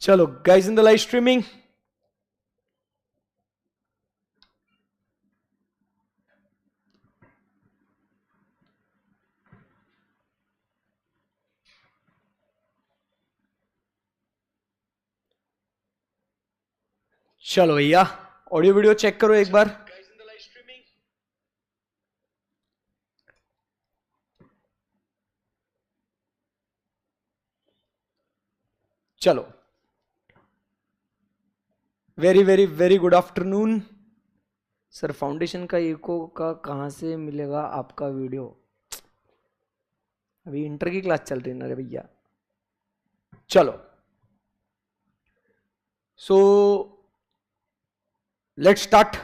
चलो guys in the live streaming, चलो भैया ऑडियो वीडियो चेक करो एक बार। चलो very very very good afternoon. Sir foundation का इको का कहां से मिलेगा आपका वीडियो? अभी इंटर की क्लास चल रही है ना रे भैया। चलो so let's start.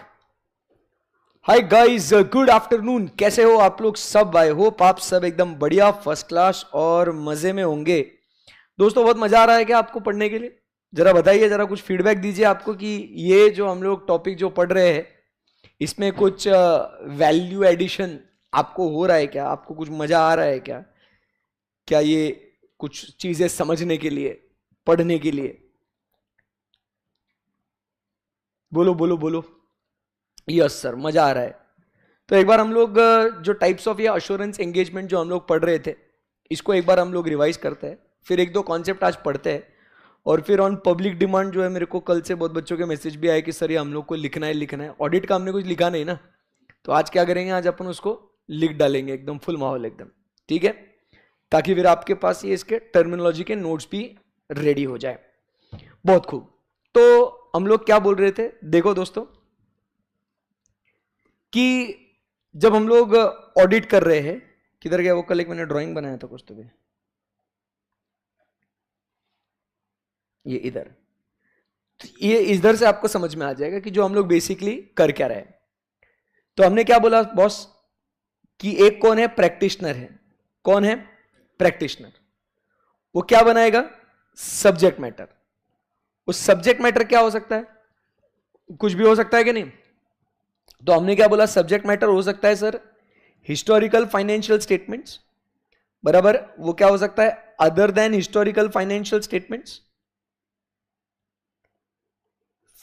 Hi guys, good afternoon. कैसे हो आप लोग सब? आई होप आप सब एकदम बढ़िया, फर्स्ट क्लास और मजे में होंगे। दोस्तों बहुत मजा आ रहा है क्या आपको पढ़ने के लिए? जरा बताइए, जरा कुछ फीडबैक दीजिए आपको कि ये जो हम लोग टॉपिक जो पढ़ रहे हैं इसमें कुछ वैल्यू एडिशन आपको हो रहा है क्या? आपको कुछ मजा आ रहा है क्या? क्या ये कुछ चीजें समझने के लिए, पढ़ने के लिए? बोलो बोलो बोलो। यस सर, मजा आ रहा है। तो एक बार हम लोग जो टाइप्स ऑफ या अश्योरेंस एंगेजमेंट जो हम लोग पढ़ रहे थे इसको एक बार हम लोग रिवाइज करते हैं, फिर एक दो कॉन्सेप्ट आज पढ़ते हैं और फिर ऑन पब्लिक डिमांड जो है, मेरे को कल से बहुत बच्चों के मैसेज भी आए कि सर ये हम लोग को लिखना है। ऑडिट का हमने कुछ लिखा नहीं ना, तो आज क्या करेंगे, आज अपन उसको लिख डालेंगे एकदम फुल माहौल एकदम, ठीक है, ताकि फिर आपके पास ये इसके टर्मिनोलॉजी के नोट्स भी रेडी हो जाए। बहुत खूब। तो हम लोग क्या बोल रहे थे, देखो दोस्तों, कि जब हम लोग ऑडिट कर रहे हैं, किधर गया वो? कल एक मैंने ड्राइंग बनाया था कुछ, तो भी ये इधर, तो ये इधर से आपको समझ में आ जाएगा कि जो हम लोग बेसिकली कर क्या रहे हैं। तो हमने क्या बोला बॉस कि एक कौन है? प्रैक्टिशनर है। कौन है? प्रैक्टिशनर। वो क्या बनाएगा? Subject matter. उस सब्जेक्ट मैटर क्या हो सकता है? कुछ भी हो सकता है कि नहीं? तो हमने क्या बोला, सब्जेक्ट मैटर हो सकता है सर हिस्टोरिकल फाइनेंशियल स्टेटमेंट्स, बराबर। वो क्या हो सकता है? Other than historical financial statements.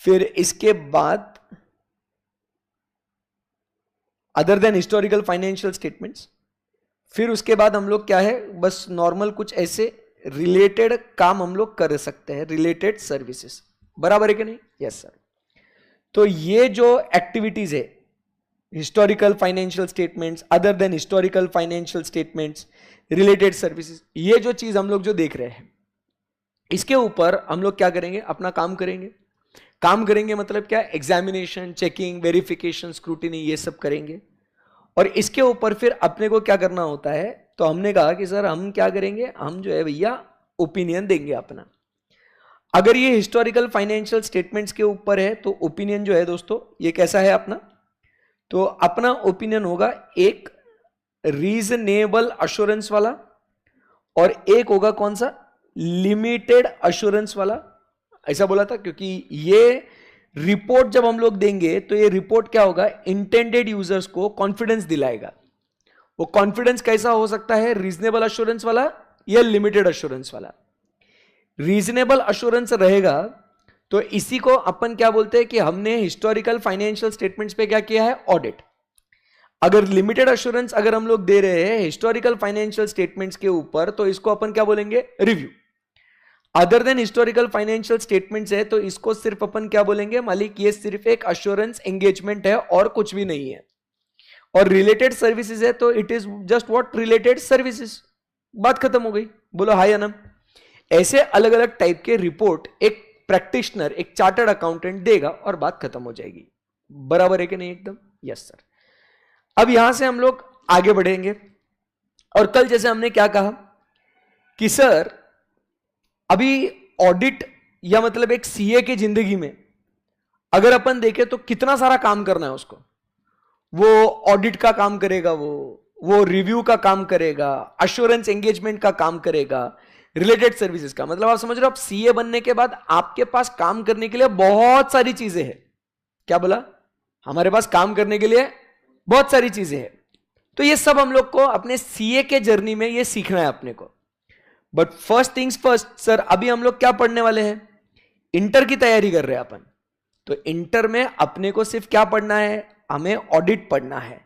फिर इसके बाद other than historical financial statements, फिर उसके बाद हम लोग क्या है, बस नॉर्मल कुछ ऐसे रिलेटेड काम हम लोग कर सकते हैं, रिलेटेड सर्विसेज, बराबर है कि नहीं? Yes sir. तो ये जो एक्टिविटीज है, historical financial statements, other than historical financial statements, related services, ये जो चीज हम लोग जो देख रहे हैं, इसके ऊपर हम लोग क्या करेंगे? अपना काम करेंगे। काम करेंगे मतलब क्या? एग्जामिनेशन, चेकिंग, वेरिफिकेशन, स्क्रूटिनी, ये सब करेंगे। और इसके ऊपर फिर अपने को क्या करना होता है? तो हमने कहा कि सर हम क्या करेंगे, हम जो है भैया ओपिनियन देंगे अपना। अगर ये हिस्टोरिकल फाइनेंशियल स्टेटमेंट्स के ऊपर है तो ओपिनियन जो है दोस्तों ये कैसा है अपना? तो अपना ओपिनियन होगा एक रीजनेबल अश्योरेंस वाला, और एक होगा कौन सा? लिमिटेड अश्योरेंस वाला। ऐसा बोला था क्योंकि ये रिपोर्ट जब हम लोग देंगे तो ये रिपोर्ट क्या होगा? इंटेंडेड यूजर्स को कॉन्फिडेंस दिलाएगा। वो कॉन्फिडेंस कैसा हो सकता है? रीजनेबल अश्योरेंस वाला या लिमिटेड अश्योरेंस वाला? रीजनेबल अश्योरेंस रहेगा तो इसी को अपन क्या बोलते हैं कि हमने हिस्टोरिकल फाइनेंशियल स्टेटमेंट्स पे क्या किया है? ऑडिट। अगर लिमिटेड अश्योरेंस अगर हम लोग दे रहे हैं हिस्टोरिकल फाइनेंशियल स्टेटमेंट्स के ऊपर तो इसको अपन क्या बोलेंगे? Review. Other than historical financial statements है तो इसको सिर्फ अपन क्या बोलेंगे? मालिक ये सिर्फ एक अश्योरेंस एंगेजमेंट है और कुछ भी नहीं है। और रिलेटेड सर्विसेज है तो it is just what? Related services. बात खत्म हो गई। बोलो हाय अनम। ऐसे अलग अलग टाइप के रिपोर्ट एक प्रैक्टिशनर, एक चार्टर्ड अकाउंटेंट देगा और बात खत्म हो जाएगी। बराबर है कि नहीं? एकदम यस सर। अब यहां से हम लोग आगे बढ़ेंगे और कल जैसे हमने क्या कहा कि सर अभी ऑडिट या मतलब एक सीए की जिंदगी में अगर अपन देखें तो कितना सारा काम करना है उसको। वो ऑडिट का काम करेगा, वो रिव्यू का काम करेगा, अश्योरेंस एंगेजमेंट का काम करेगा, रिलेटेड सर्विसेज का। मतलब आप समझ रहे हो, आप सीए बनने के बाद आपके पास काम करने के लिए बहुत सारी चीजें हैं। क्या बोला? हमारे पास काम करने के लिए बहुत सारी चीजें हैं। तो ये सब हम लोग को अपने सीए के जर्नी में ये सीखना है अपने को। But first things first sir, अभी हम लोग क्या पढ़ने वाले हैं? इंटर की तैयारी कर रहे हैं अपन, तो इंटर में अपने को सिर्फ क्या पढ़ना है, हमें ऑडिट पढ़ना है।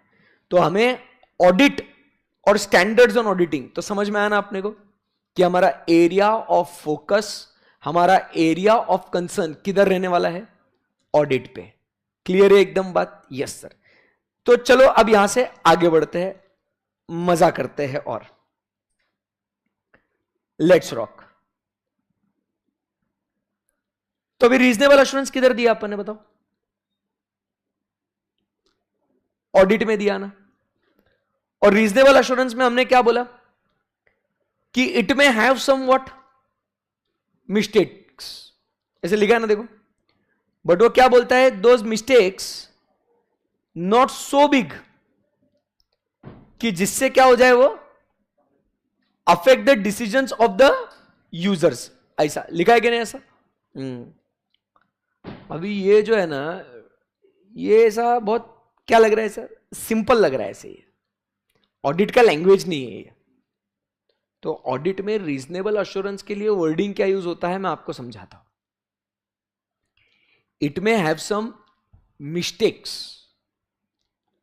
तो हमें ऑडिट और स्टैंडर्ड्स ऑन ऑडिटिंग तो समझ में आया ना अपने को, कि हमारा एरिया ऑफ फोकस, हमारा एरिया ऑफ कंसर्न किधर रहने वाला है, ऑडिट पे। क्लियर है एकदम बात? Yes sir. तो चलो अब यहां से आगे बढ़ते हैं, मजा करते हैं और लेट्स रॉक। तो अभी रीजनेबल एश्योरेंस किधर दिया अपन ने, बताओ? ऑडिट में दिया ना। और रीजनेबल एश्योरेंस में हमने क्या बोला कि इट में हैव सम व्हाट मिस्टेक्स, ऐसे लिखा है ना, देखो। बट वो क्या बोलता है, those mistakes not so big, कि जिससे क्या हो जाए, वो affect the decisions of the users. ऐसा लिखा है कि नहीं ऐसा? अभी ये जो है ना, ये ऐसा बहुत क्या लग रहा है सर, सिंपल लग रहा है ऐसे, ऑडिट का लैंग्वेज नहीं है ये। तो ऑडिट में रीजनेबल एश्योरेंस के लिए वर्डिंग क्या यूज होता है, मैं आपको समझाता हूं। इट में हैव सम मिस्टेक्स,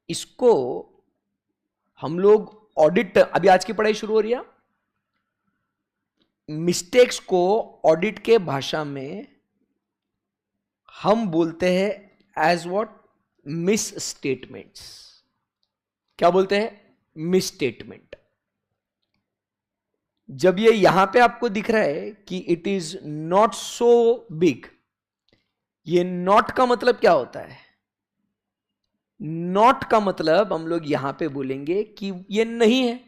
इसको हम लोग ऑडिट, अभी आज की पढ़ाई शुरू हो रही है, मिस्टेक्स को ऑडिट के भाषा में हम बोलते हैं एज व्हाट, मिस स्टेटमेंट्स। क्या बोलते हैं? Miss statement. जब ये यहां पे आपको दिख रहा है कि it is not so big, ये नॉट का मतलब क्या होता है? नॉट का मतलब हम लोग यहां पे बोलेंगे कि ये नहीं है।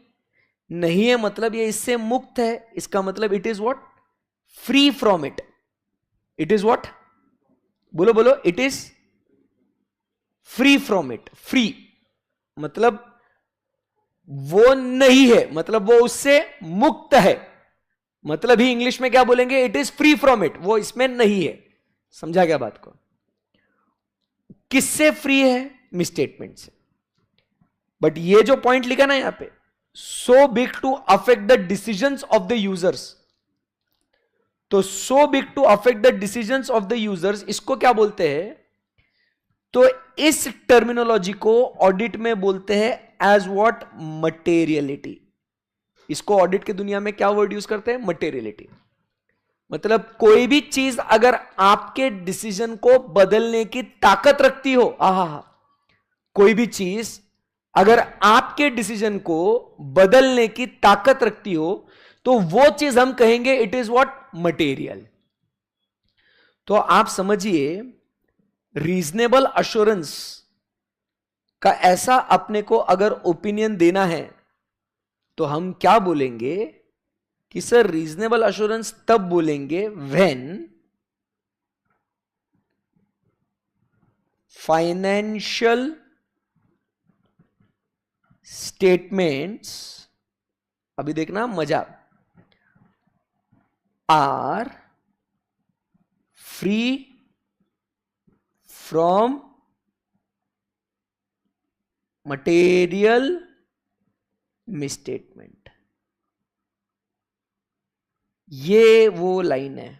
नहीं है मतलब ये इससे मुक्त है, इसका मतलब it is what, free from it. It is what, बोलो बोलो, it is free from it. Free मतलब वो नहीं है, मतलब वो उससे मुक्त है। मतलब ही इंग्लिश में क्या बोलेंगे, it is free from it, वो इसमें नहीं है। समझा क्या बात को? किससे फ्री है? मिसस्टेटमेंट से। बट ये जो पॉइंट लिखा ना यहां पे, so big to affect the decisions of the users, तो so big to affect the decisions of the users, इसको क्या बोलते हैं? तो इस टर्मिनोलॉजी को ऑडिट में बोलते हैं एज व्हाट, मटेरियलिटी। इसको ऑडिट की दुनिया में क्या वर्ड यूज करते हैं? मटेरियलिटी। मतलब कोई भी चीज अगर आपके डिसीजन को बदलने की ताकत रखती हो, आहा, कोई भी चीज अगर आपके डिसीजन को बदलने की ताकत रखती हो, तो वो चीज हम कहेंगे इट इज व्हाट, मटेरियल। तो आप समझिए, रीजनेबल एश्योरेंस का ऐसा अपने को अगर ओपिनियन देना है, तो हम क्या बोलेंगे कि सर रीजनेबल एश्योरेंस तब बोलेंगे व्हेन फाइनेंशियल स्टेटमेंट्स, अभी देखना मजा, are free from material misstatement. ये वो लाइन है,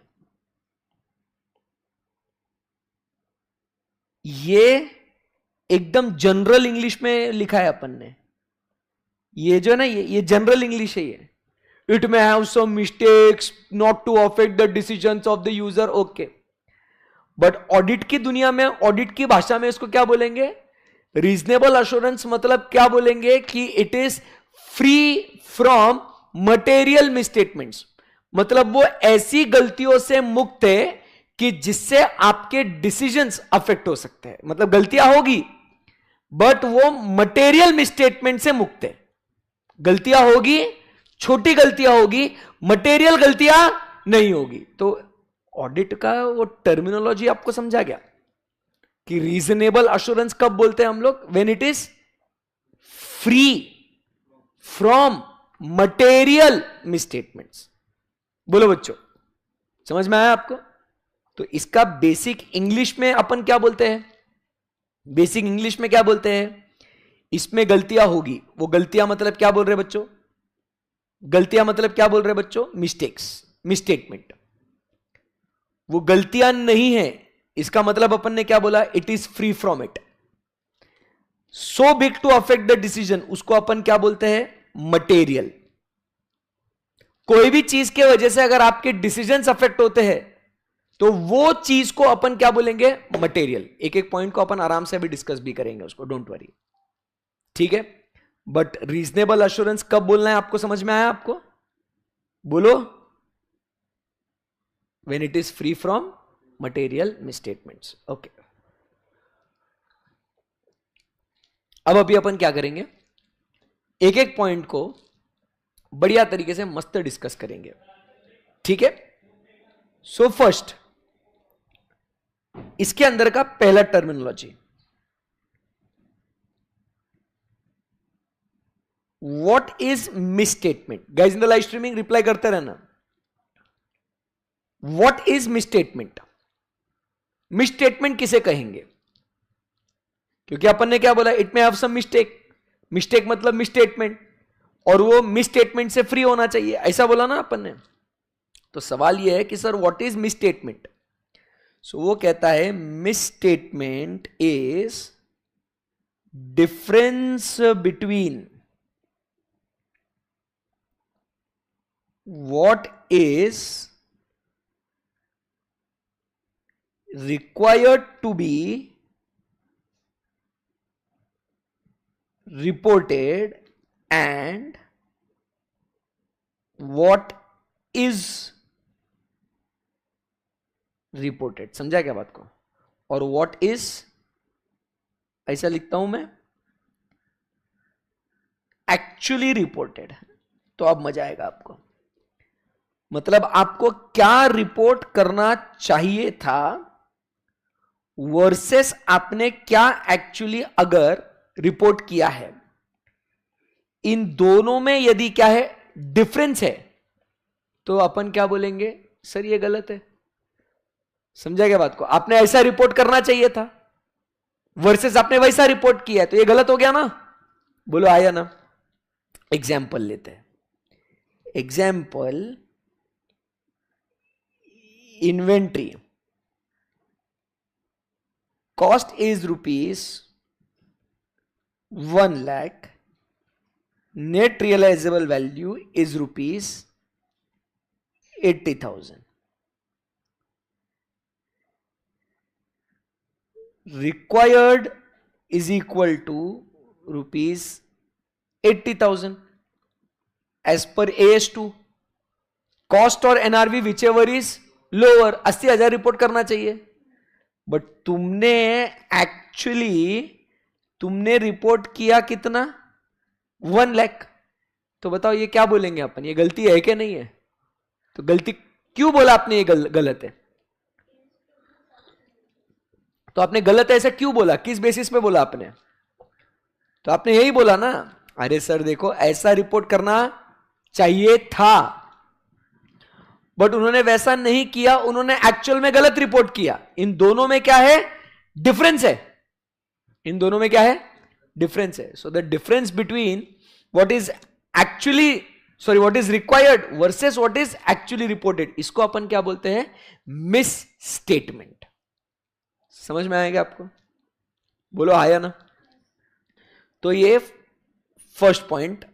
ये एकदम जनरल इंग्लिश में लिखा है अपन ने। ये जो है ना, ये जनरल इंग्लिश है। ये it may have some mistakes not to affect the decisions of the user, okay. But audit की दुनिया में, ऑडिट की भाषा में इसको क्या बोलेंगे? रीजनेबल एश्योरेंस मतलब क्या बोलेंगे कि it is free from material misstatements. मतलब वो ऐसी गलतियों से मुक्त है कि जिससे आपके डिसीजंस अफेक्ट हो सकते हैं। मतलब गलतियां होगी बट वो मटेरियल मिसस्टेटमेंट से मुक्त है। गलतियां होगी, छोटी गलतियां होगी, मटेरियल गलतियां नहीं होगी। तो ऑडिट का वो टर्मिनोलॉजी आपको समझा गया कि रीजनेबल एश्योरेंस कब बोलते हैं हम लोग? When it is free from material misstatements. बोलो बच्चों, समझ में आया आपको? तो इसका बेसिक इंग्लिश में अपन क्या बोलते हैं? बेसिक इंग्लिश में क्या बोलते हैं? इसमें गलतियां होगी, वो गलतियां मतलब क्या बोल रहे हैं बच्चों? गलतियां मतलब क्या बोल रहे हैं बच्चों? Mistakes, misstatement. वो गलतियां नहीं है, इसका मतलब अपन ने क्या बोला, it is free from it, so big to affect the decision, उसको अपन क्या बोलते हैं, मटेरियल। कोई भी चीज के वजह से अगर आपके डिसीजंस अफेक्ट होते हैं तो वो चीज को अपन क्या बोलेंगे, मटेरियल। एक एक पॉइंट को अपन आराम से अभी डिस्कस भी करेंगे उसको, डोंट वरी, ठीक है। बट रीजनेबल अश्योरेंस कब बोलना है आपको, समझ में आया आपको, बोलो, when it is free from material misstatements, okay. अब अभी अपन क्या करेंगे, एक एक पॉइंट को बढ़िया तरीके से मस्त डिस्कस करेंगे, ठीक है। सो फर्स्ट, इसके अंदर का पहला terminology, what is misstatement. Guys in the live streaming reply करते रहना, व्हाट इज मिसस्टेटमेंट। मिसस्टेटमेंट किसे कहेंगे, क्योंकि अपन ने क्या बोला, it may have some mistake, mistake मतलब मिसस्टेटमेंट, और वो मिसस्टेटमेंट से फ्री होना चाहिए, ऐसा बोला ना अपन ने। तो सवाल यह है कि सर व्हाट इज मिसस्टेटमेंट। सो वो कहता है misstatement is difference between what is required to be reported and what is reported। समझा क्या बात को, और what is, ऐसा लिखता हूं मैं, actually reported। तो अब मजा आएगा आपको, मतलब आपको क्या रिपोर्ट करना चाहिए था वर्सेस आपने क्या एक्चुअली अगर रिपोर्ट किया है। इन दोनों में यदि क्या है, डिफरेंस है, तो अपन क्या बोलेंगे, सर ये गलत है। समझा क्या बात को, आपने ऐसा रिपोर्ट करना चाहिए था वर्सेस आपने वैसा रिपोर्ट किया है, तो ये गलत हो गया ना। बोलो आया ना। एग्जाम्पल लेते हैं, example inventory, cost is rupees 1 lakh, net realisable value is rupees 80,000। Required is equal to rupees 80,000 as per AS2। Cost और NRV whichever is lower, 80,000 report करना चाहिए, बट तुमने रिपोर्ट किया कितना, 1 लाख। तो बताओ ये क्या बोलेंगे अपन, ये गलती है कि नहीं है। तो गलती क्यों बोला आपने, ये गलत है। तो आपने गलत है ऐसा क्यों बोला, किस बेसिस पे बोला आपने। तो आपने यही बोला ना, अरे सर देखो ऐसा रिपोर्ट करना चाहिए था, बट उन्होंने वैसा नहीं किया, उन्होंने एक्चुअल में गलत रिपोर्ट किया। इन दोनों में क्या है, डिफरेंस है। इन दोनों में क्या है, डिफरेंस है। So the difference between what is required versus what is actually reported, इसको अपन क्या बोलते हैं, मिस स्टेटमेंट। समझ में आएगा आपको, बोलो आया ना। तो ये first point,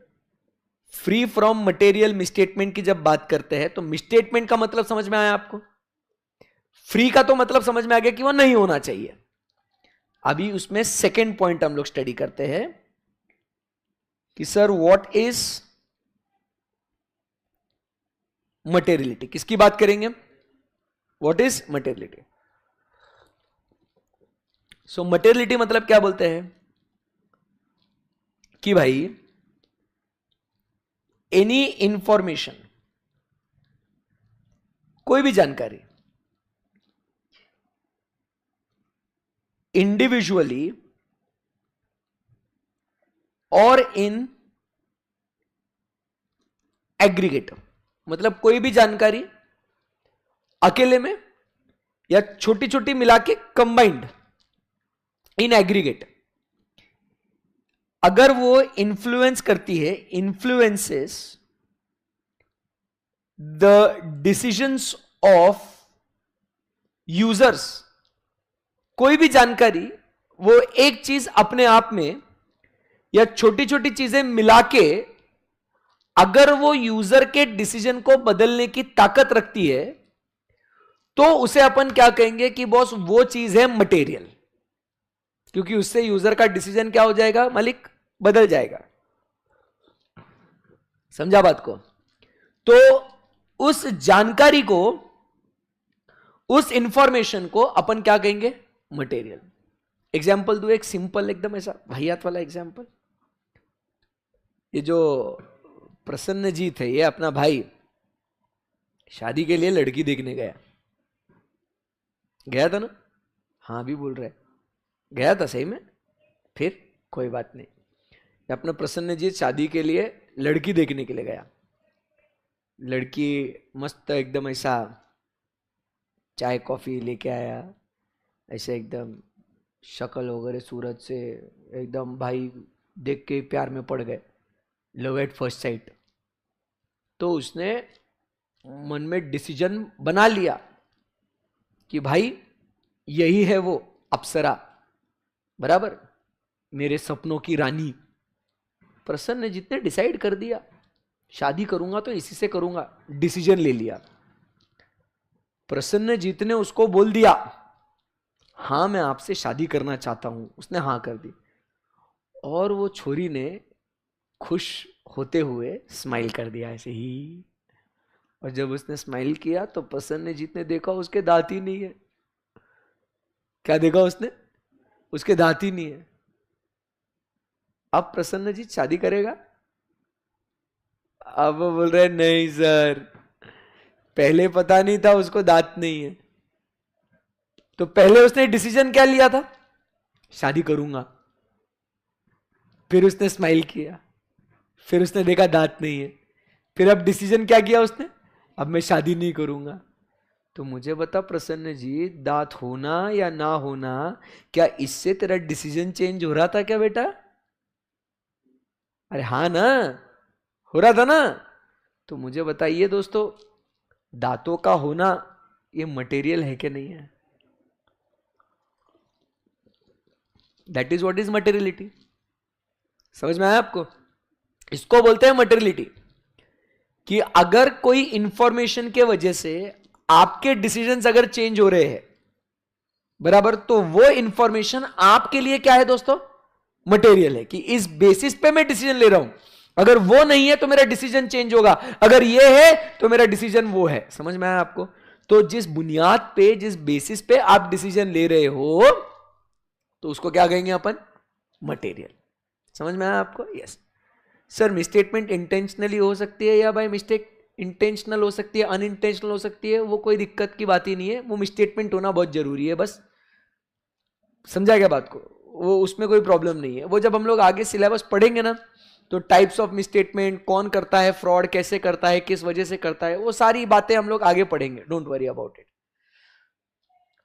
free from material misstatement की जब बात करते हैं तो मिसस्टेटमेंट का मतलब समझ में आया आपको, फ्री का तो मतलब समझ में आ गया कि वो नहीं होना चाहिए। अभी उसमें सेकेंड पॉइंट हम लोग स्टडी करते हैं कि सर व्हाट इज मटेरियलिटी। किसकी बात करेंगे, what is materiality. So materiality मतलब क्या बोलते हैं कि भाई एनी इंफॉर्मेशन, कोई भी जानकारी इंडिविजुअली और इन एग्रीगेट, मतलब कोई भी जानकारी अकेले में या छोटी छोटी मिला के कंबाइंड इन एग्रीगेट, अगर वो इन्फ्लुएंस करती है, influences the decisions of users कोई भी जानकारी वो एक चीज अपने आप में या छोटी छोटी चीजें मिला के अगर वो यूजर के डिसीजन को बदलने की ताकत रखती है तो उसे अपन क्या कहेंगे कि बॉस वो चीज है मटेरियल, क्योंकि उससे यूजर का डिसीजन क्या हो जाएगा मालिक, बदल जाएगा। समझा बात को? तो उस जानकारी को, उस इंफॉर्मेशन को अपन क्या कहेंगे, मटेरियल। एग्जाम्पल दो, एक सिंपल एकदम ऐसा वाहियात वाला एग्जाम्पल। ये जो प्रसन्नजीत है, ये अपना भाई शादी के लिए लड़की देखने गया, गया था ना? हाँ भी बोल रहे, गया था सही में? फिर कोई बात नहीं, अपना प्रसन्नजीत शादी के लिए लड़की देखने के लिए गया। लड़की मस्त एकदम ऐसा चाय कॉफी लेके आया, ऐसे एकदम शक्ल वगैरह सूरत से एकदम भाई देख के प्यार में पड़ गए, लव एट फर्स्ट साइट। तो उसने मन में डिसीजन बना लिया कि भाई यही है वो अप्सरा, बराबर मेरे सपनों की रानी। प्रसन्नजीत ने डिसाइड कर दिया शादी करूंगा तो इसी से करूंगा, डिसीजन ले लिया। प्रसन्नजीत ने उसको बोल दिया हाँ मैं आपसे शादी करना चाहता हूं, उसने हाँ कर दी। और वो छोरी ने खुश होते हुए स्माइल कर दिया ऐसे ही। और जब उसने स्माइल किया तो प्रसन्नजीत ने देखा उसके दांत ही नहीं है। क्या देखा उसने? उसके दांत ही नहीं है। अब प्रसन्नजीत शादी करेगा? अब वो बोल रहे नहीं सर, पहले पता नहीं था उसको दांत नहीं है। तो पहले उसने डिसीजन क्या लिया था, शादी करूंगा। फिर उसने स्माइल किया, फिर उसने देखा दांत नहीं है, फिर अब डिसीजन क्या किया उसने, अब मैं शादी नहीं करूंगा। तो मुझे बता प्रसन्नजीत, दांत होना या ना होना, क्या इससे तेरा डिसीजन चेंज हो रहा था क्या बेटा? अरे हाँ ना, हो रहा था ना? तो मुझे बताइए दोस्तों, दांतों का होना ये मटेरियल है कि नहीं है? That is what is materiality. समझ में आया आपको? इसको बोलते हैं मटेरियलिटी। कि अगर कोई इंफॉर्मेशन के वजह से आपके डिसीजंस अगर चेंज हो रहे हैं, बराबर, तो वो इंफॉर्मेशन आपके लिए क्या है दोस्तों, मटेरियल है। कि इस बेसिस पे मैं डिसीजन ले रहा हूं, अगर वो नहीं है तो मेरा डिसीजन चेंज होगा, अगर ये है तो मेरा डिसीजन वो है। समझ में आया आपको? तो जिस बुनियाद पे, जिस बेसिस पे आप डिसीजन ले रहे हो, तो उसको क्या कहेंगे अपन, मटेरियल। समझ में आया आपको? Yes sir. मिसस्टेटमेंट इंटेंशनली हो सकती है या बाय मिस्टेक इंटेंशनल हो सकती है, अनइंटेंशनल हो सकती है, वो कोई दिक्कत की बात ही नहीं है। वो मिसस्टेटमेंट होना बहुत जरूरी है बस। समझा क्या बात को? वो उसमें कोई प्रॉब्लम नहीं है। वो जब हम लोग आगे सिलेबस पढ़ेंगे ना, तो टाइप्स ऑफ मिसस्टेटमेंट, कौन करता है फ्रॉड, कैसे करता है, किस वजह से करता है, वो सारी बातें हम लोग आगे पढ़ेंगे। Don't worry about it.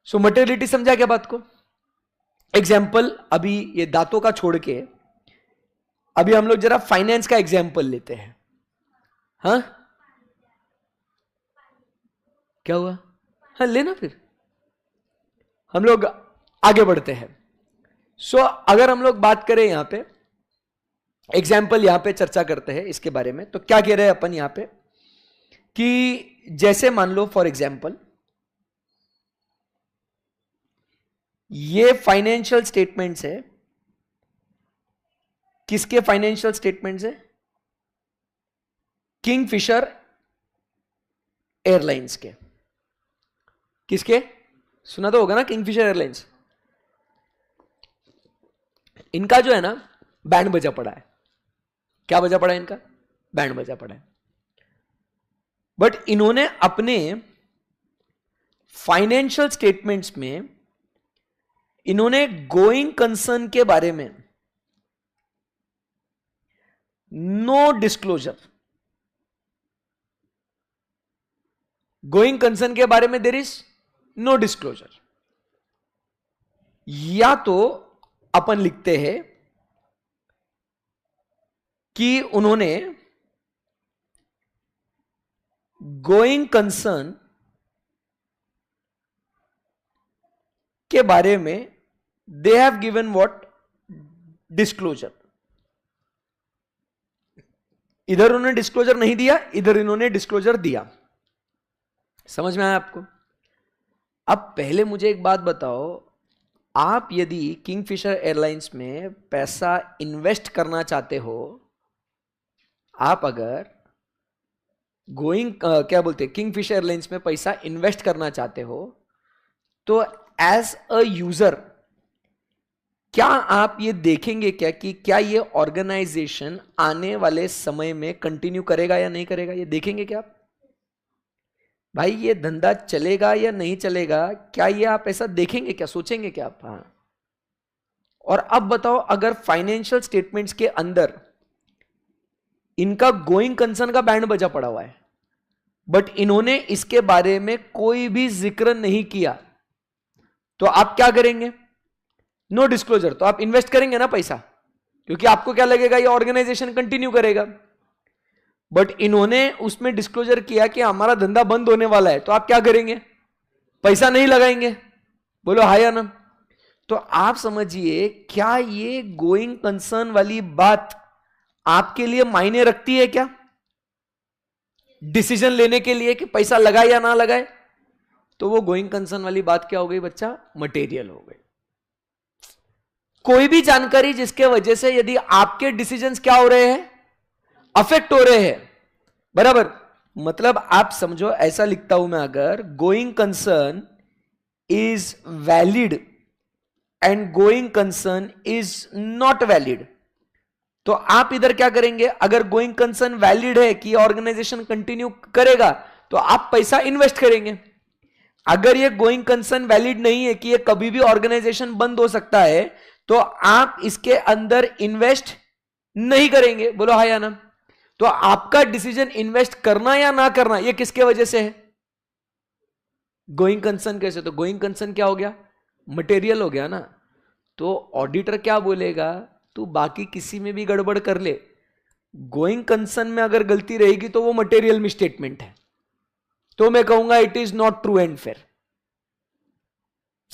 So materiality समझा क्या बात को? एग्जाम्पल अभी ये दांतों का छोड़ के अभी हम लोग जरा फाइनेंस का एग्जाम्पल लेते हैं। हाँ क्या हुआ? हाँ लेना, फिर हम लोग आगे बढ़ते हैं। सो अगर हम लोग बात करें यहां पे एग्जाम्पल, यहां पे चर्चा करते हैं इसके बारे में, तो क्या कह रहे हैं अपन यहां पे कि जैसे मान लो फॉर एग्जाम्पल ये फाइनेंशियल स्टेटमेंट्स है। किसके फाइनेंशियल स्टेटमेंट्स है? किंगफिशर एयरलाइंस के। किसके? सुना तो होगा ना, किंगफिशर एयरलाइंस। इनका जो है ना बैंड बजा पड़ा है। क्या बजा पड़ा है इनका? बैंड बजा पड़ा है। बट इन्होंने अपने फाइनेंशियल स्टेटमेंट्स में इन्होंने गोइंग कंसर्न के बारे में नो डिस्क्लोजर, गोइंग कंसर्न के बारे में देयर इज नो डिस्क्लोजर। या तो अपन लिखते हैं कि उन्होंने गोइंग कंसर्न के बारे में they have given what, disclosure. इधर उन्होंने डिस्क्लोजर नहीं दिया, इधर इन्होंने डिस्क्लोजर दिया। समझ में आया आपको? अब पहले मुझे एक बात बताओ, आप यदि किंगफिशर एयरलाइंस में पैसा इन्वेस्ट करना चाहते हो, आप अगर क्या बोलते हैं, किंगफिशर एयरलाइंस में पैसा इन्वेस्ट करना चाहते हो, तो एज अ यूजर क्या आप ये देखेंगे क्या कि क्या ये ऑर्गेनाइजेशन आने वाले समय में कंटिन्यू करेगा या नहीं करेगा? ये देखेंगे क्या आप? भाई ये धंधा चलेगा या नहीं चलेगा, क्या ये आप ऐसा देखेंगे क्या, सोचेंगे क्या आप? हाँ। और अब बताओ, अगर फाइनेंशियल स्टेटमेंट्स के अंदर इनका गोइंग कंसर्न का बैंड बजा पड़ा हुआ है, बट इन्होंने इसके बारे में कोई भी जिक्र नहीं किया, तो आप क्या करेंगे? No disclosure. तो आप इन्वेस्ट करेंगे ना पैसा, क्योंकि आपको क्या लगेगा ये ऑर्गेनाइजेशन कंटिन्यू करेगा। बट इन्होंने उसमें डिस्क्लोजर किया कि हमारा धंधा बंद होने वाला है, तो आप क्या करेंगे? पैसा नहीं लगाएंगे। बोलो हाँ या ना? तो आप समझिए, क्या ये गोइंग कंसर्न वाली बात आपके लिए मायने रखती है क्या डिसीजन लेने के लिए कि पैसा लगाए या ना लगाए? तो वो गोइंग कंसर्न वाली बात क्या हो गई बच्चा? मटेरियल हो गई। कोई भी जानकारी जिसके वजह से यदि आपके डिसीजंस क्या हो रहे हैं, अफेक्ट हो रहे हैं, बराबर? मतलब आप समझो, ऐसा लिखता हूं मैं, अगर going concern is valid and going concern is not valid, तो आप इधर क्या करेंगे? अगर गोइंग कंसर्न वैलिड है कि ऑर्गेनाइजेशन कंटिन्यू करेगा, तो आप पैसा इन्वेस्ट करेंगे। अगर ये गोइंग कंसर्न वैलिड नहीं है कि ये कभी भी ऑर्गेनाइजेशन बंद हो सकता है, तो आप इसके अंदर इन्वेस्ट नहीं करेंगे। बोलो हाँ या ना? तो आपका डिसीजन इन्वेस्ट करना या ना करना, ये किसके वजह से है? Going concern. कैसे? तो गोइंग कंसर्न क्या हो गया? मटेरियल हो गया ना। तो ऑडिटर क्या बोलेगा? तू बाकी किसी में भी गड़बड़ कर ले, गोइंग कंसर्न में अगर गलती रहेगी तो वो मटेरियल मिसस्टेटमेंट है, तो मैं कहूंगा it is not true and fair.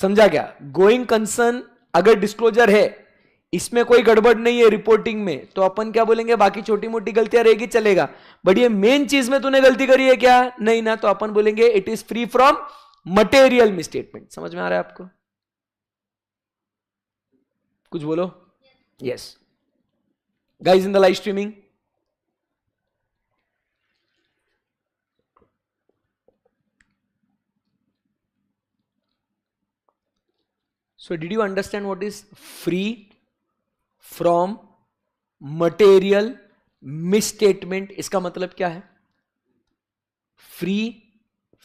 समझा क्या? गोइंग कंसर्न अगर डिस्क्लोजर है, इसमें कोई गड़बड़ नहीं है रिपोर्टिंग में, तो अपन क्या बोलेंगे? बाकी छोटी मोटी गलतियां रहेगी चलेगा, बट ये मेन चीज में तूने गलती करी है क्या? नहीं ना, तो अपन बोलेंगे it is free from material misstatement. समझ में आ रहा है आपको? कुछ बोलो। Yes guys in the live streaming, so did you understand what is free from material misstatement? इसका मतलब क्या है? फ्री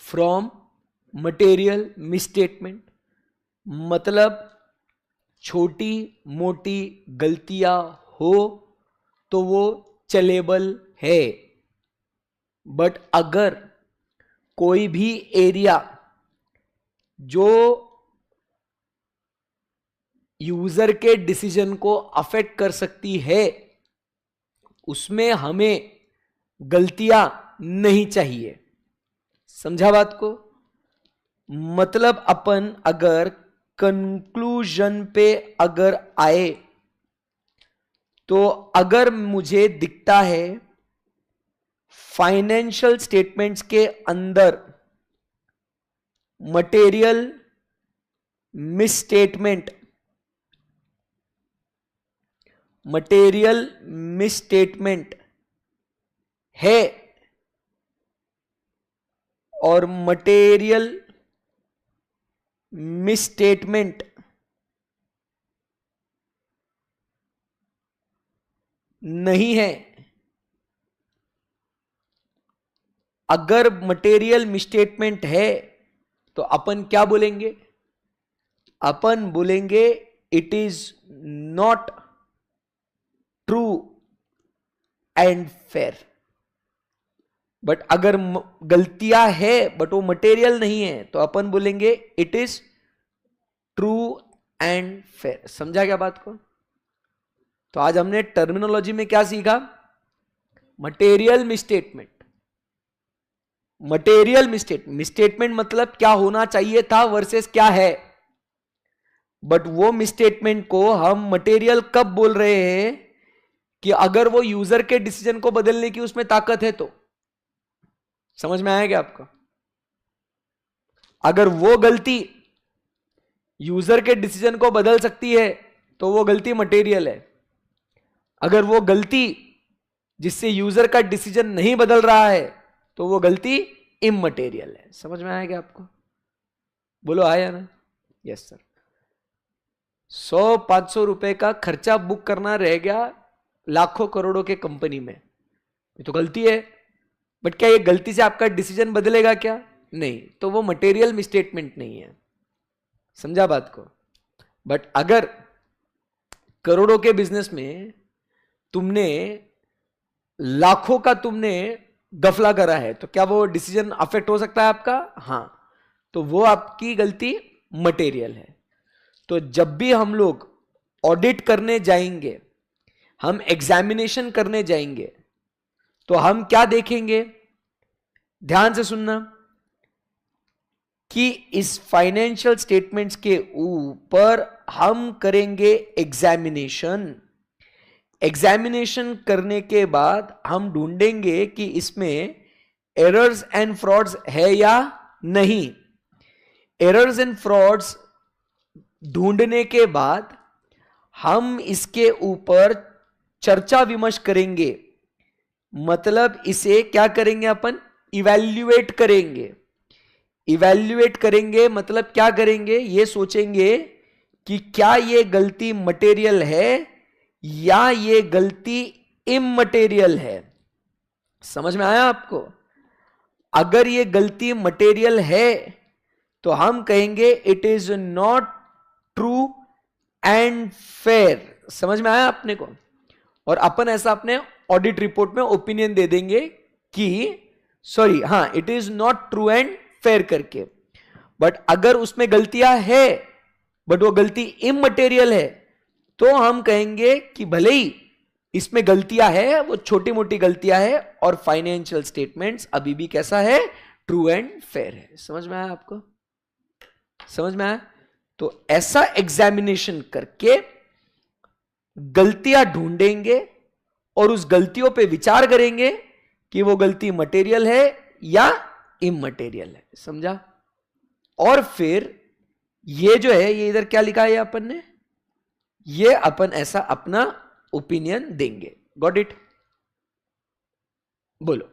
फ्रॉम मटेरियल मिसस्टेटमेंट मतलब छोटी मोटी गलतियां हो तो वो चलेबल है, बट अगर कोई भी एरिया जो यूजर के डिसीजन को अफेक्ट कर सकती है, उसमें हमें गलतियां नहीं चाहिए। समझा बात को? मतलब अपन अगर कंक्लूजन पे अगर आए, तो अगर मुझे दिखता है फाइनेंशियल स्टेटमेंट्स के अंदर मटेरियल मिसस्टेटमेंट है और मटेरियल मिसस्टेटमेंट नहीं है, अगर मटेरियल मिसस्टेटमेंट है तो अपन क्या बोलेंगे? अपन बोलेंगे it is not true and fair. But अगर गलतियां है बट वो मटेरियल नहीं है, तो अपन बोलेंगे it is true and fair. समझा क्या बात को? तो आज हमने टर्मिनोलॉजी में क्या सीखा? Material misstatement. मटेरियल मिसस्टेटमेंट मतलब क्या होना चाहिए था वर्सेस क्या है। बट वो मिसस्टेटमेंट को हम मटेरियल कब बोल रहे हैं कि अगर वो यूजर के डिसीजन को बदलने की उसमें ताकत है तो। समझ में आएगा आपको? अगर वो गलती यूजर के डिसीजन को बदल सकती है तो वो गलती मटेरियल है। अगर वो गलती जिससे यूजर का डिसीजन नहीं बदल रहा है तो वो गलती इममटेरियल है। समझ में आएगा आपको? बोलो आया ना? Yes sir. 100-500 रुपए का खर्चा बुक करना रह गया लाखों करोड़ों के कंपनी में, ये तो गलती है। बट क्या ये गलती से आपका डिसीजन बदलेगा क्या? नहीं, तो वो मटेरियल मिसस्टेटमेंट नहीं है। समझा बात को? बट अगर करोड़ों के बिजनेस में तुमने लाखों का तुमने गफला करा है तो क्या वो डिसीजन अफेक्ट हो सकता है आपका? हां, तो वो आपकी गलती मटेरियल है। तो जब भी हम लोग ऑडिट करने जाएंगे, हम एग्जामिनेशन करने जाएंगे, तो हम क्या देखेंगे? ध्यान से सुनना कि इस फाइनेंशियल स्टेटमेंट्स के ऊपर हम करेंगे एग्जामिनेशन। एग्जामिनेशन करने के बाद हम ढूंढेंगे कि इसमें एरर्स एंड फ्रॉड्स है या नहीं। एरर्स एंड फ्रॉड्स ढूंढने के बाद हम इसके ऊपर चर्चा विमर्श करेंगे। मतलब इसे क्या करेंगे? अपन इवैल्यूएट करेंगे। इवैल्यूएट करेंगे मतलब क्या करेंगे? ये सोचेंगे कि क्या ये गलती मटेरियल है या ये गलती इममटेरियल है। समझ में आया आपको? अगर ये गलती मटेरियल है तो हम कहेंगे it is not true and fair. समझ में आया अपने को? और अपन ऐसा अपने ऑडिट रिपोर्ट में ओपिनियन दे देंगे कि सॉरी, हां, it is not true and fair करके। बट अगर उसमें गलतियां है बट वो गलती इममटेरियल है तो हम कहेंगे कि भले ही इसमें गलतियां है, वो छोटी मोटी गलतियां है, और फाइनेंशियल स्टेटमेंट्स अभी भी कैसा है? ट्रू एंड फेयर है। समझ में आया आपको? समझ में आया? तो ऐसा एग्जामिनेशन करके गलतियां ढूंढेंगे और उस गलतियों पे विचार करेंगे कि वो गलती मटेरियल है या इममटेरियल है। समझा? और फिर ये जो है, ये इधर क्या लिखा है अपन ने, ये अपन ऐसा अपना ओपिनियन देंगे। Got it? बोलो।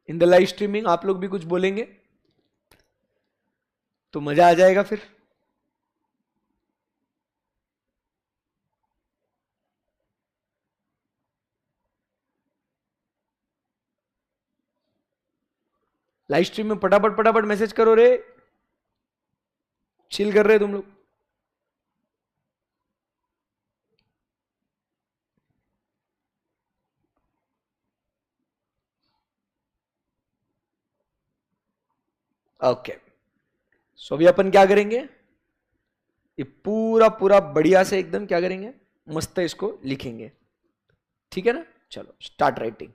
इन द लाइव स्ट्रीमिंग आप लोग भी कुछ बोलेंगे तो मजा आ जाएगा फिर। लाइव स्ट्रीम में फटाफट फटाफट मैसेज करो रे। चिल कर रहे तुम लोग। ओके, सो अभी अपन क्या करेंगे? ये पूरा पूरा बढ़िया से एकदम क्या करेंगे? मस्त इसको लिखेंगे। ठीक है ना? चलो स्टार्ट राइटिंग।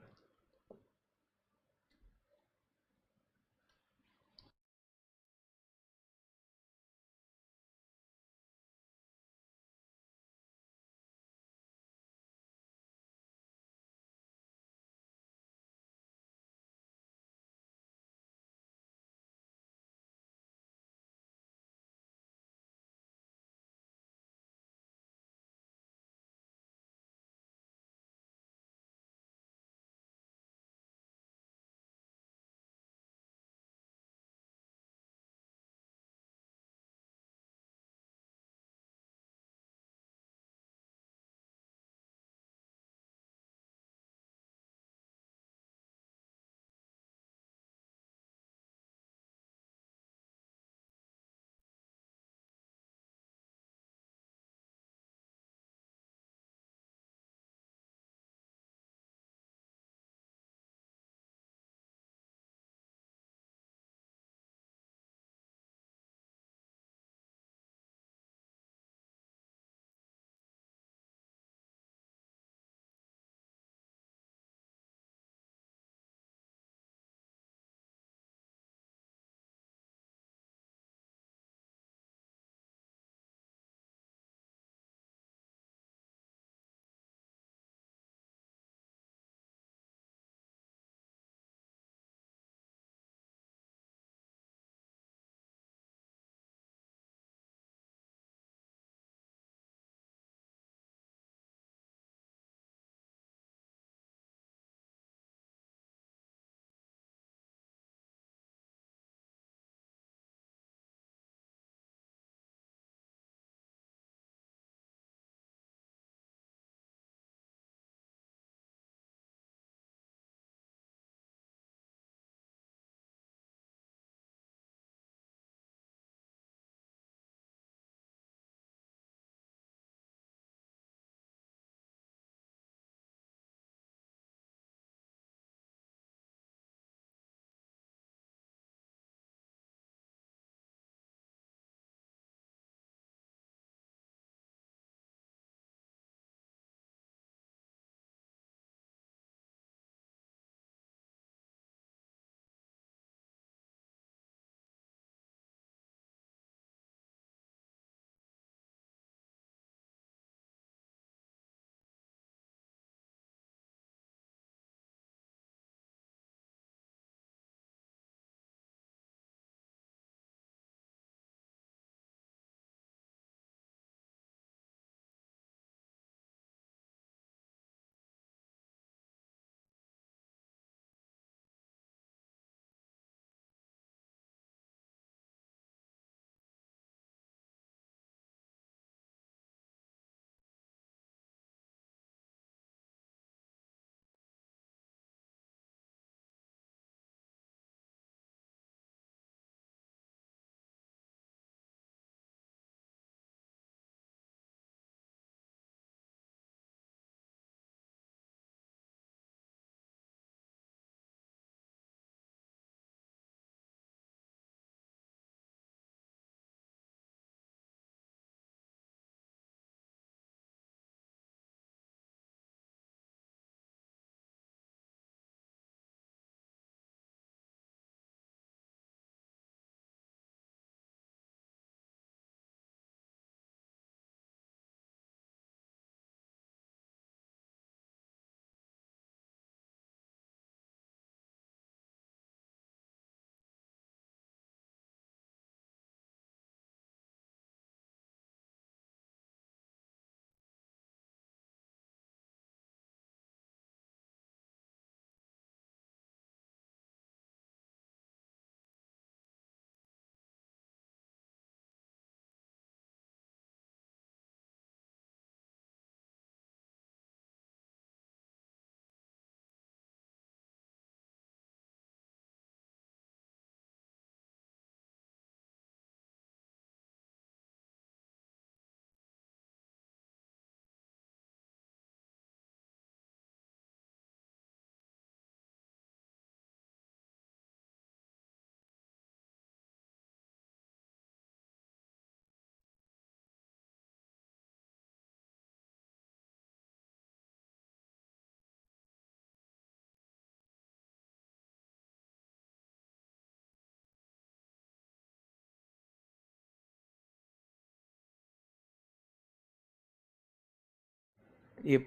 ये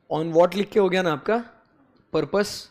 ऑन वॉट लिख के हो गया ना आपका पर्पस.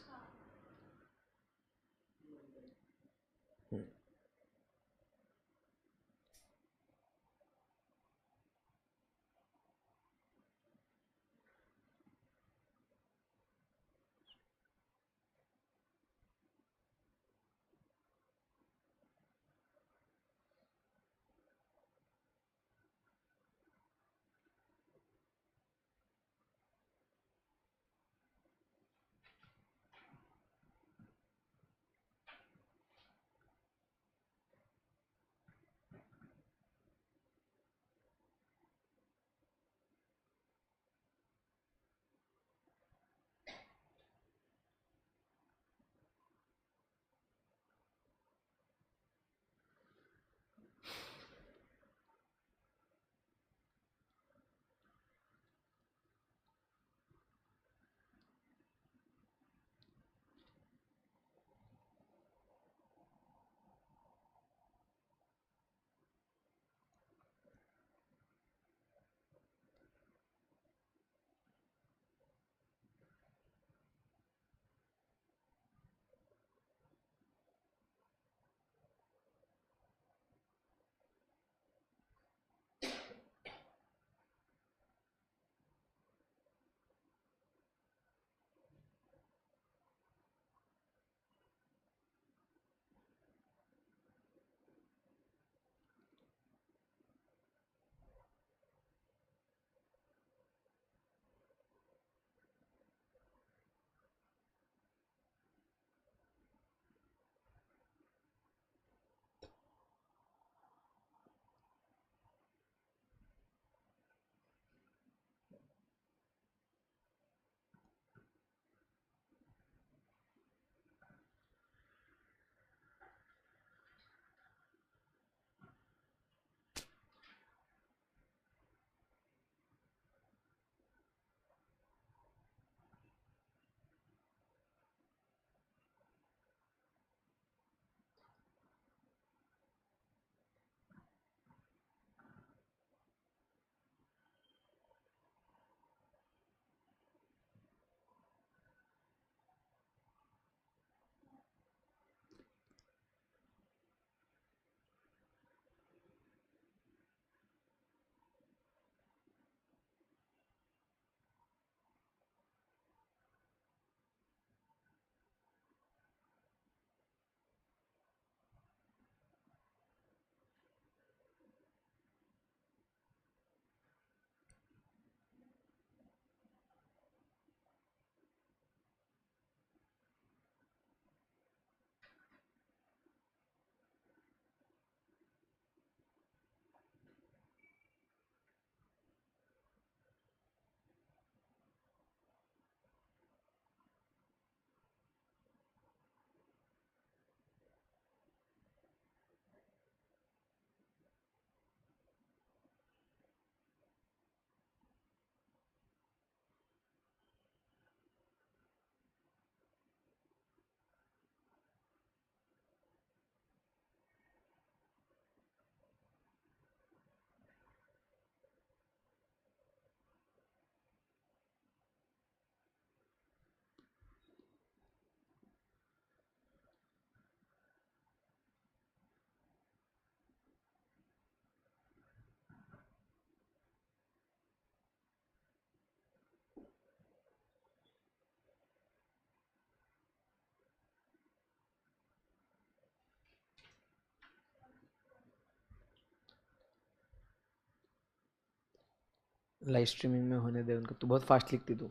लाइव स्ट्रीमिंग में होने दे उनको. तू बहुत फास्ट लिखती तू.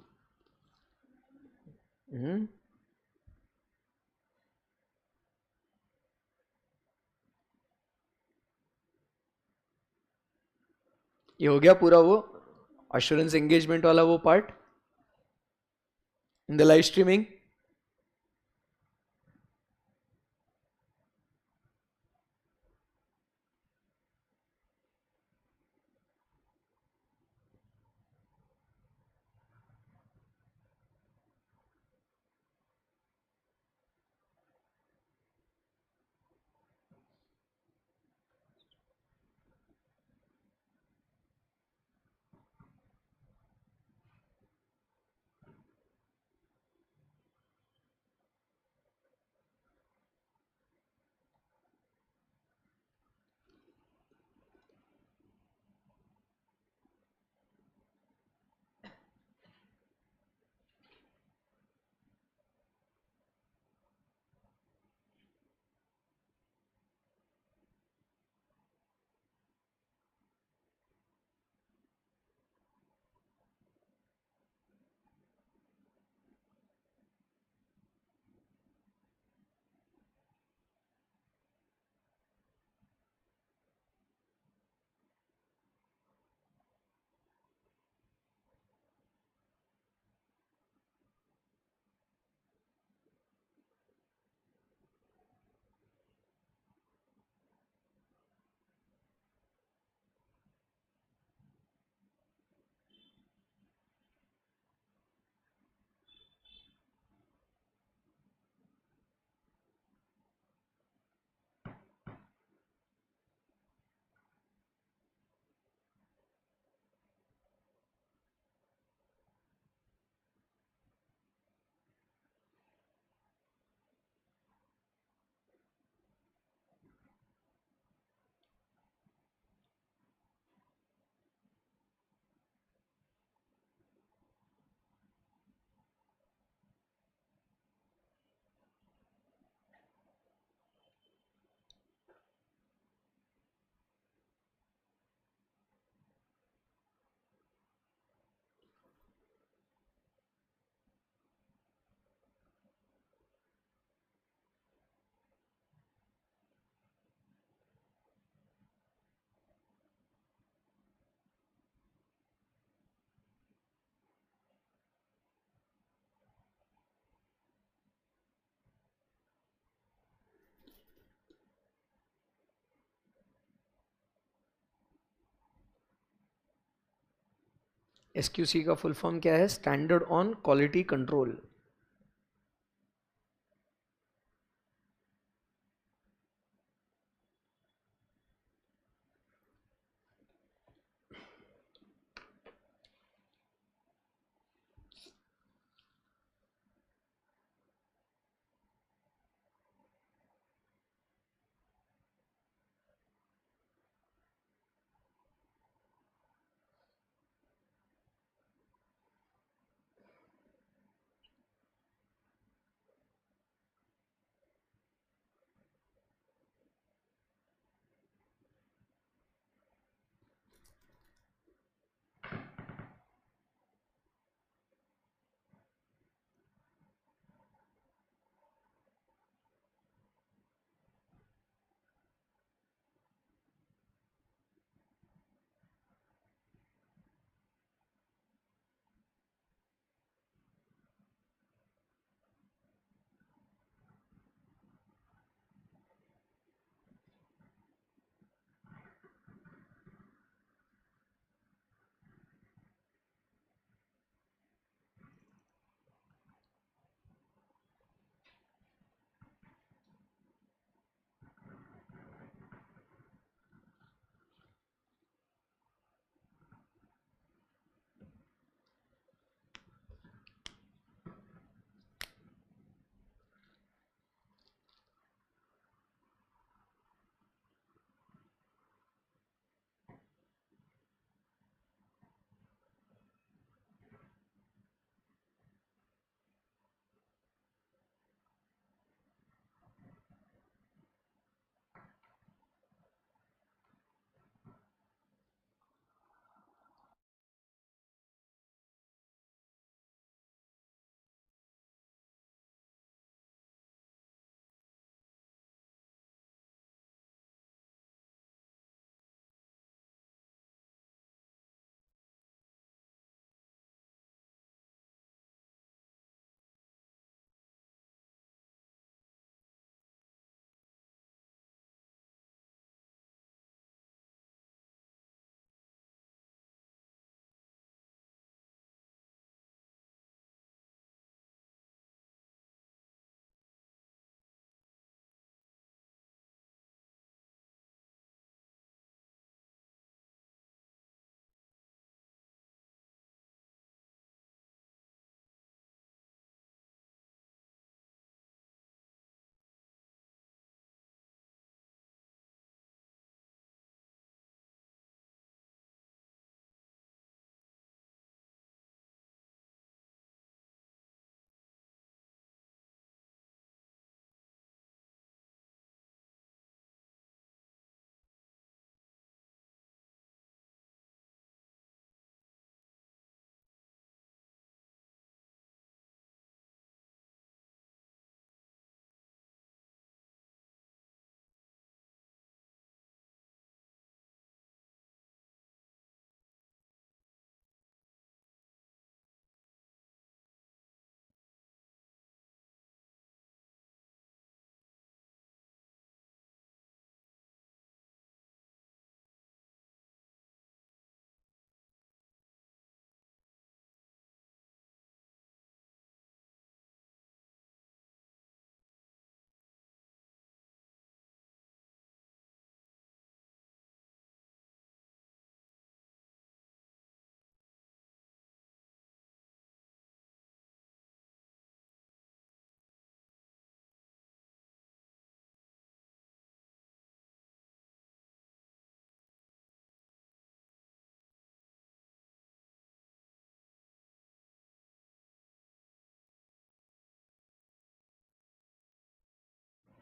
हम्म. ये हो गया पूरा वो अश्योरेंस एंगेजमेंट वाला वो part in the live streaming. SQC का फुल फॉर्म क्या है? Standard on quality control.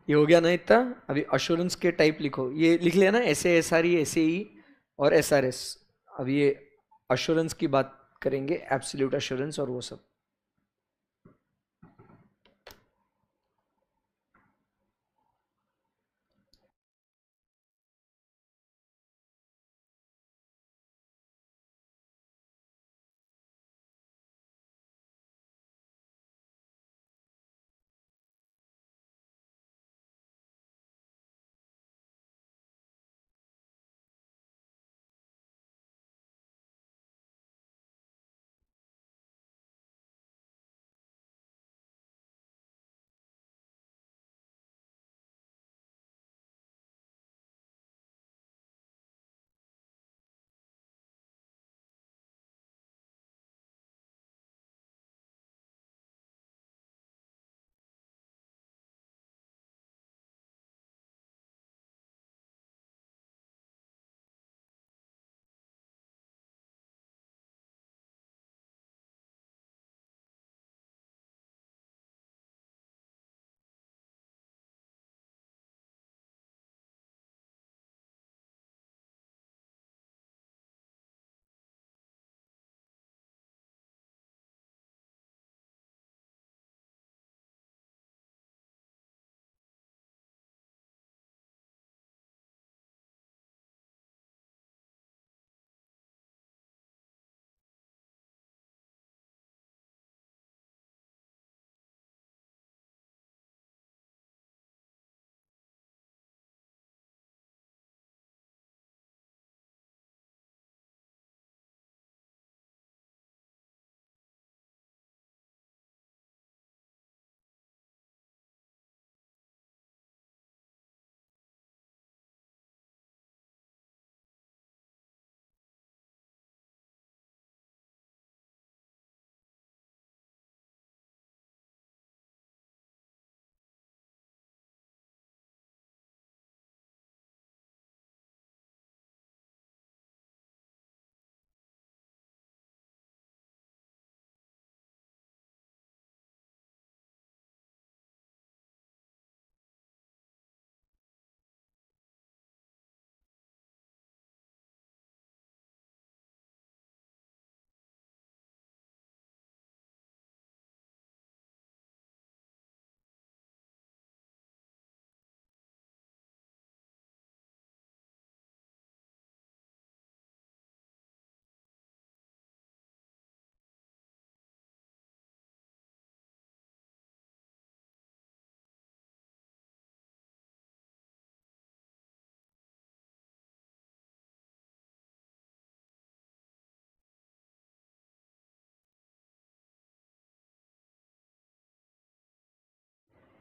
ये हो गया ना इतना? अभी अश्योरेंस के टाइप लिखो, ये लिख लिया ना, S S R E, S E और एस आर एस। अब ये अश्योरेंस की बात करेंगे, एब्सोल्यूट अश्योरेंस और वो सब।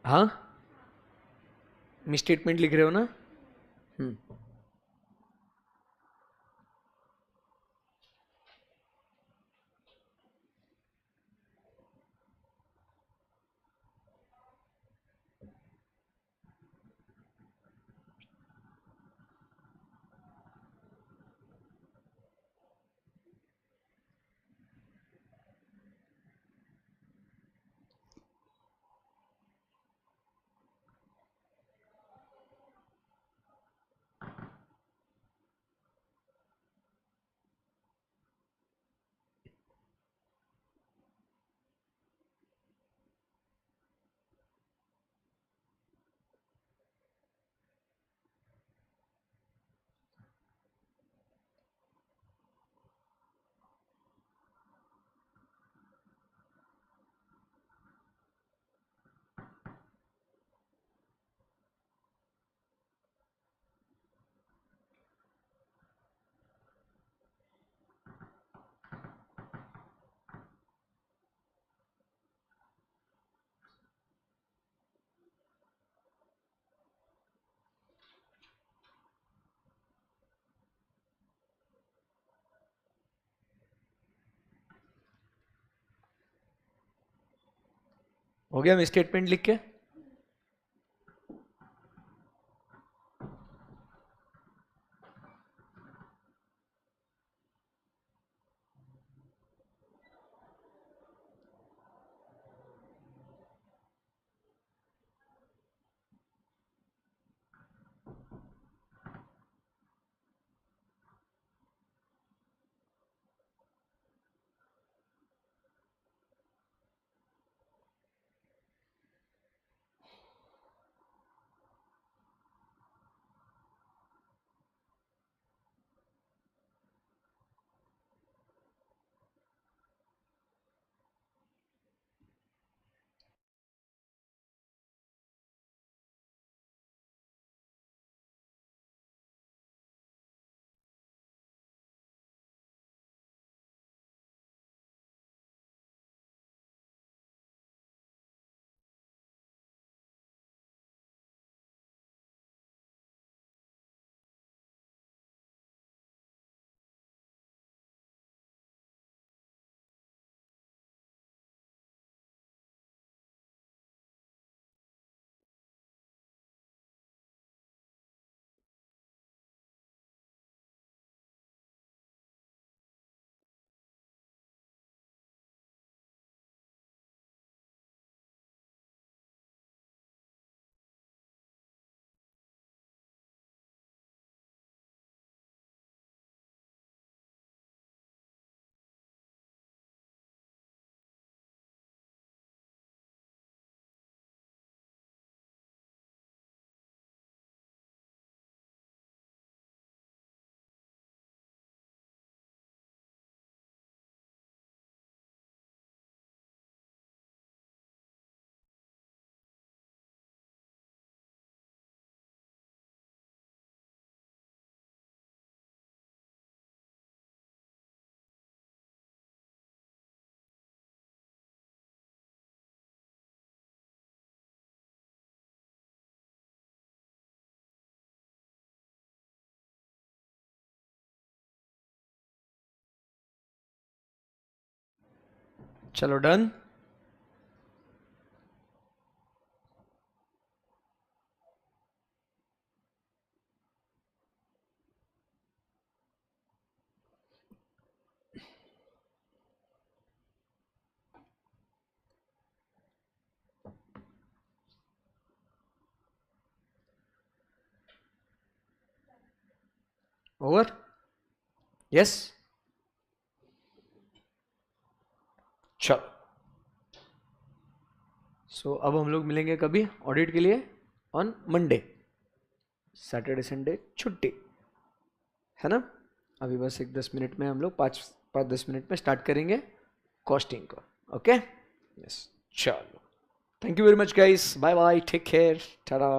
हाँ, मिस स्टेटमेंट लिख रहे हो ना? हो गया मिस स्टेटमेंट लिख के? चलो डन। ओवर। यस। चलो सो अब हम लोग मिलेंगे कभी ऑडिट के लिए? On Monday. सैटरडे संडे छुट्टी है ना? अभी बस 1-10 मिनट में हम लोग 5-10 मिनट में स्टार्ट करेंगे कॉस्टिंग को। ओके, यस, चलो, thank you very much guys, bye bye, take care, Tata.